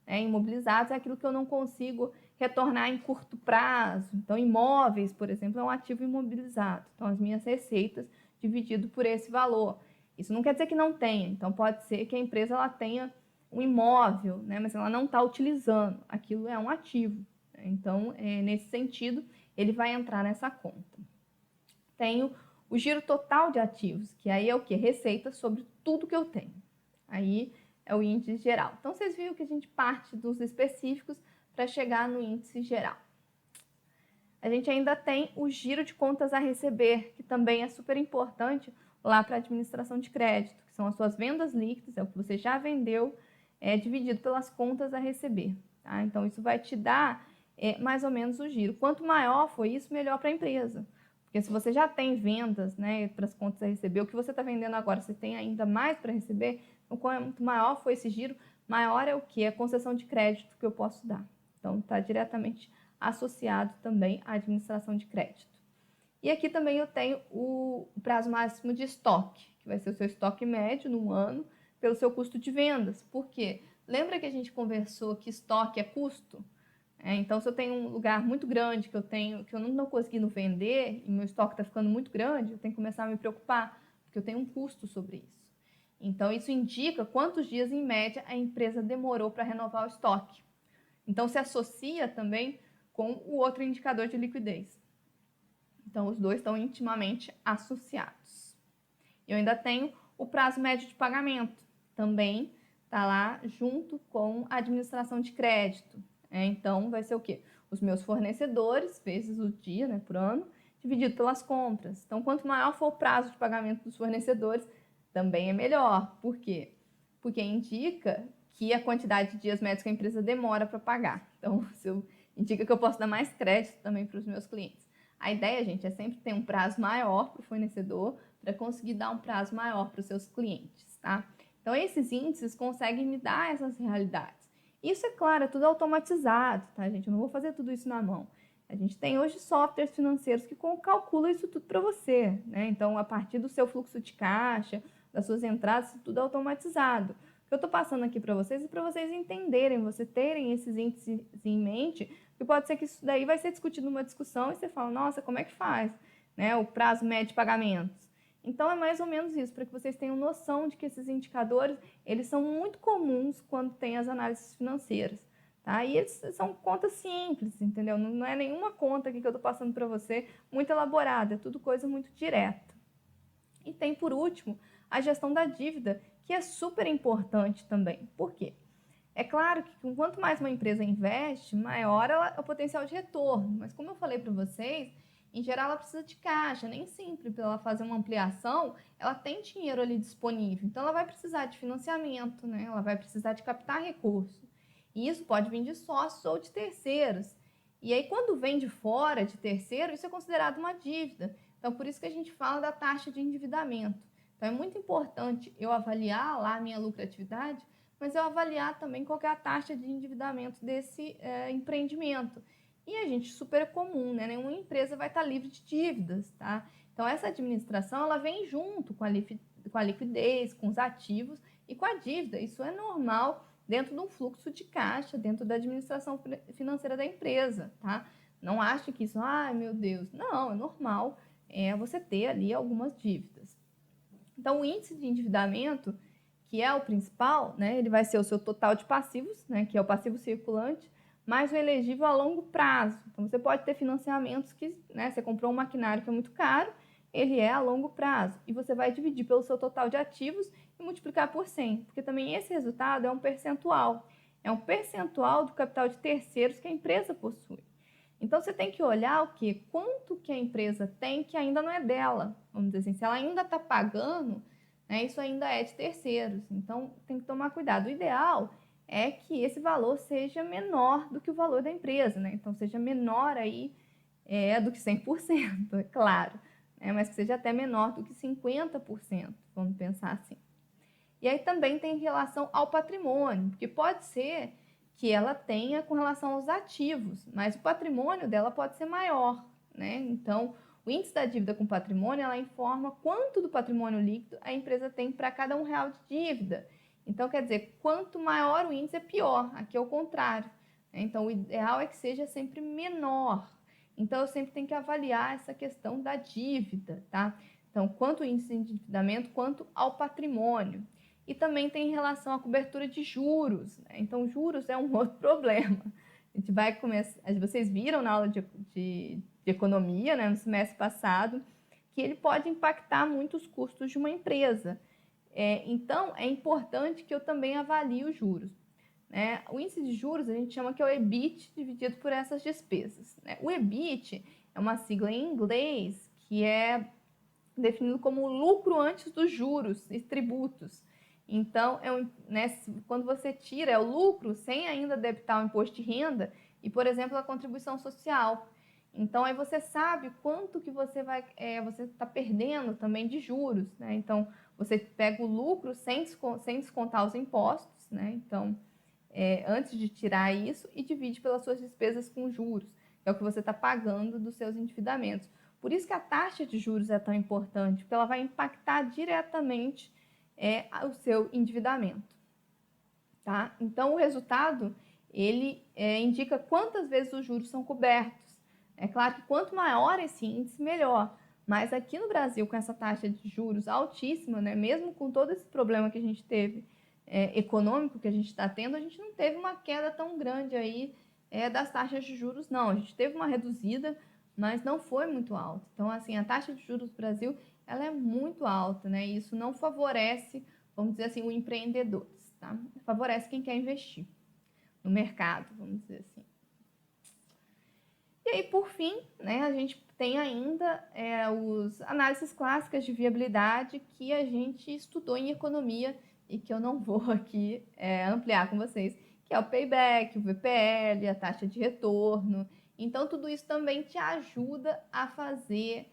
Imobilizados é aquilo que eu não consigo retornar em curto prazo. Então, imóveis, por exemplo, é um ativo imobilizado. Então, as minhas receitas dividido por esse valor. Isso não quer dizer que não tenha. Então, pode ser que a empresa ela tenha um imóvel, mas ela não está utilizando. Aquilo é um ativo. Então, nesse sentido, ele vai entrar nessa conta. Tenho o giro total de ativos, que aí é o quê? Receita sobre tudo que eu tenho. Aí é o índice geral. Então, vocês viram que a gente parte dos específicos para chegar no índice geral. A gente ainda tem o giro de contas a receber, que também é super importante lá para a administração de crédito, que são as suas vendas líquidas, é o que você já vendeu, dividido pelas contas a receber. Tá? Então, isso vai te dar mais ou menos o giro. Quanto maior for isso, melhor para a empresa. Porque se você já tem vendas para as contas a receber, o que você está vendendo agora, você tem ainda mais para receber, então quanto maior for esse giro, maior é o que? A concessão de crédito que eu posso dar. Então, está diretamente associado também à administração de crédito. E aqui também eu tenho o prazo máximo de estoque, que vai ser o seu estoque médio no ano, pelo seu custo de vendas. Por quê? Lembra que a gente conversou que estoque é custo? Então, se eu tenho um lugar muito grande que eu não estou conseguindo vender e meu estoque está ficando muito grande, eu tenho que começar a me preocupar, porque eu tenho um custo sobre isso. Então, isso indica quantos dias, em média, a empresa demorou para renovar o estoque. Então, se associa também com o outro indicador de liquidez. Então, os dois estão intimamente associados. Eu ainda tenho o prazo médio de pagamento, também está lá junto com a administração de crédito. Então, vai ser o quê? Os meus fornecedores, vezes o dia, por ano, dividido pelas compras. Então, quanto maior for o prazo de pagamento dos fornecedores, também é melhor. Por quê? Porque indica que a quantidade de dias médios que a empresa demora para pagar. Então, indica que eu posso dar mais crédito também para os meus clientes. A ideia, gente, é sempre ter um prazo maior para o fornecedor para conseguir dar um prazo maior para os seus clientes, tá? Então, esses índices conseguem me dar essas realidades. Isso, é claro, é tudo automatizado, tá, gente? Eu não vou fazer tudo isso na mão. A gente tem hoje softwares financeiros que calculam isso tudo para você, Então, a partir do seu fluxo de caixa, das suas entradas, isso tudo é automatizado. O que eu estou passando aqui para vocês é para vocês entenderem, você terem esses índices em mente, porque pode ser que isso daí vai ser discutido numa discussão e você fala, nossa, como é que faz? O prazo médio de pagamentos. Então, é mais ou menos isso, para que vocês tenham noção de que esses indicadores, eles são muito comuns quando tem as análises financeiras, tá? E eles são contas simples, entendeu? Não é nenhuma conta aqui que eu estou passando para você muito elaborada, é tudo coisa muito direta. E tem, por último, a gestão da dívida, que é super importante também. Por quê? É claro que quanto mais uma empresa investe, maior é o potencial de retorno. Mas como eu falei para vocês, em geral ela precisa de caixa. Nem sempre para ela fazer uma ampliação, ela tem dinheiro ali disponível. Então ela vai precisar de financiamento, Ela vai precisar de captar recursos. E isso pode vir de sócios ou de terceiros. E aí quando vem de fora, de terceiro, isso é considerado uma dívida. Então por isso que a gente fala da taxa de endividamento. Então é muito importante eu avaliar lá a minha lucratividade, mas eu avaliar também qual é a taxa de endividamento desse empreendimento. E a gente, super comum, Nenhuma empresa vai estar livre de dívidas, tá? Então, essa administração, ela vem junto com a liquidez, com os ativos e com a dívida. Isso é normal dentro de um fluxo de caixa, dentro da administração financeira da empresa, tá? Não ache que isso, ai meu Deus, não, é normal você ter ali algumas dívidas. Então, o índice de endividamento, que é o principal, ele vai ser o seu total de passivos, que é o passivo circulante, mais o elegível a longo prazo. Então, você pode ter financiamentos que, você comprou um maquinário que é muito caro, ele é a longo prazo. E você vai dividir pelo seu total de ativos e multiplicar por 100, porque também esse resultado é um percentual. É um percentual do capital de terceiros que a empresa possui. Então, você tem que olhar o quê? Quanto que a empresa tem que ainda não é dela. Vamos dizer assim, se ela ainda está pagando, isso ainda é de terceiros. Então, tem que tomar cuidado. O ideal é que esse valor seja menor do que o valor da empresa, Então, seja menor aí do que 100%, é claro. Mas que seja até menor do que 50%, vamos pensar assim. E aí também tem relação ao patrimônio, porque pode ser que ela tenha com relação aos ativos, mas o patrimônio dela pode ser maior, Então, O índice da dívida com patrimônio, ela informa quanto do patrimônio líquido a empresa tem para cada R$ 1 de dívida. Então, quer dizer, quanto maior o índice, é pior. Aqui é o contrário. Então, o ideal é que seja sempre menor. Então, eu sempre tenho que avaliar essa questão da dívida, tá? Então, quanto o índice de endividamento, quanto ao patrimônio. E também tem relação à cobertura de juros, né? Então, juros é um outro problema. A gente vai começar. Vocês viram na aula de economia, né, no semestre passado, que ele pode impactar muito os custos de uma empresa. Então, é importante que eu também avalie os juros. Né? O índice de juros a gente chama que é o EBIT dividido por essas despesas. Né? O EBIT é uma sigla em inglês que é definido como lucro antes dos juros e tributos. Então, né, quando você tira o lucro sem ainda debitar o imposto de renda e, por exemplo, a contribuição social. Então, aí você sabe quanto que você está perdendo também de juros. Né? Então, você pega o lucro sem descontar os impostos, né? Então, antes de tirar isso, e divide pelas suas despesas com juros, que é o que você está pagando dos seus endividamentos. Por isso que a taxa de juros é tão importante, porque ela vai impactar diretamente o seu endividamento. Tá? Então, o resultado, ele indica quantas vezes os juros são cobertos. É claro que quanto maior esse índice, melhor. Mas aqui no Brasil, com essa taxa de juros altíssima, né, mesmo com todo esse problema que a gente teve econômico que a gente está tendo, a gente não teve uma queda tão grande aí das taxas de juros, não. A gente teve uma reduzida, mas não foi muito alta. Então, assim, a taxa de juros do Brasil, ela é muito alta, né? E isso não favorece, vamos dizer assim, o empreendedores, tá? Favorece quem quer investir no mercado, vamos dizer assim. E aí, por fim, né, a gente tem ainda os análises clássicas de viabilidade que a gente estudou em economia e que eu não vou aqui ampliar com vocês, que é o payback, o VPL, a taxa de retorno. Então, tudo isso também te ajuda a fazer,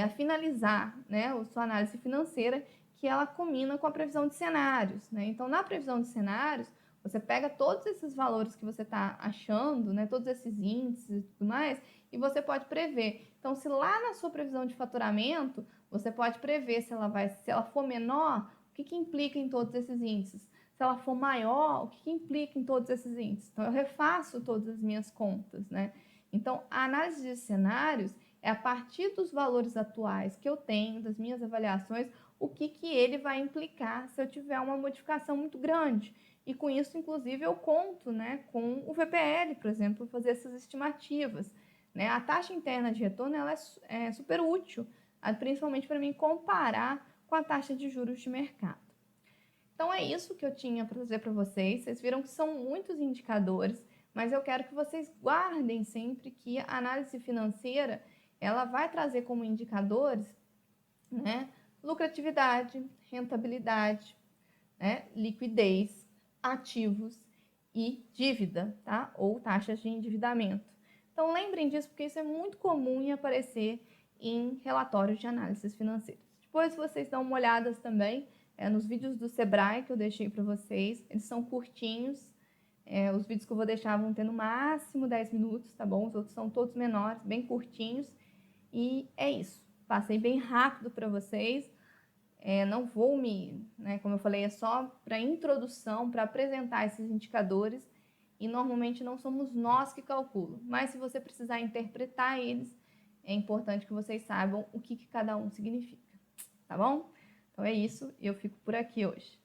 a finalizar, né, a sua análise financeira, que ela combina com a previsão de cenários. Né? Então, na previsão de cenários, você pega todos esses valores que você está achando, né, todos esses índices e tudo mais, e você pode prever. Então, se lá na sua previsão de faturamento, você pode prever se ela for menor, o que implica em todos esses índices? Se ela for maior, o que implica em todos esses índices? Então, eu refaço todas as minhas contas, né? Então, a análise de cenários é a partir dos valores atuais que eu tenho, das minhas avaliações, o que ele vai implicar se eu tiver uma modificação muito grande. E com isso, inclusive, eu conto, né, com o VPL, por exemplo, para fazer essas estimativas. Né? A taxa interna de retorno ela é super útil, principalmente para mim comparar com a taxa de juros de mercado. Então, é isso que eu tinha para dizer para vocês. Vocês viram que são muitos indicadores, mas eu quero que vocês guardem sempre que a análise financeira ela vai trazer como indicadores, né, lucratividade, rentabilidade, né, liquidez, ativos e dívida, tá? Ou taxas de endividamento. Então, lembrem disso, porque isso é muito comum em aparecer em relatórios de análises financeiras. Depois, vocês dão uma olhada também nos vídeos do Sebrae que eu deixei para vocês. Eles são curtinhos. Os vídeos que eu vou deixar vão ter no máximo 10 minutos, tá bom? Os outros são todos menores, bem curtinhos. E é isso. Passei bem rápido para vocês. Não vou né, como eu falei, é só para introdução, para apresentar esses indicadores, e normalmente não somos nós que calculam, mas se você precisar interpretar eles, é importante que vocês saibam o que cada um significa, tá bom? Então é isso, eu fico por aqui hoje.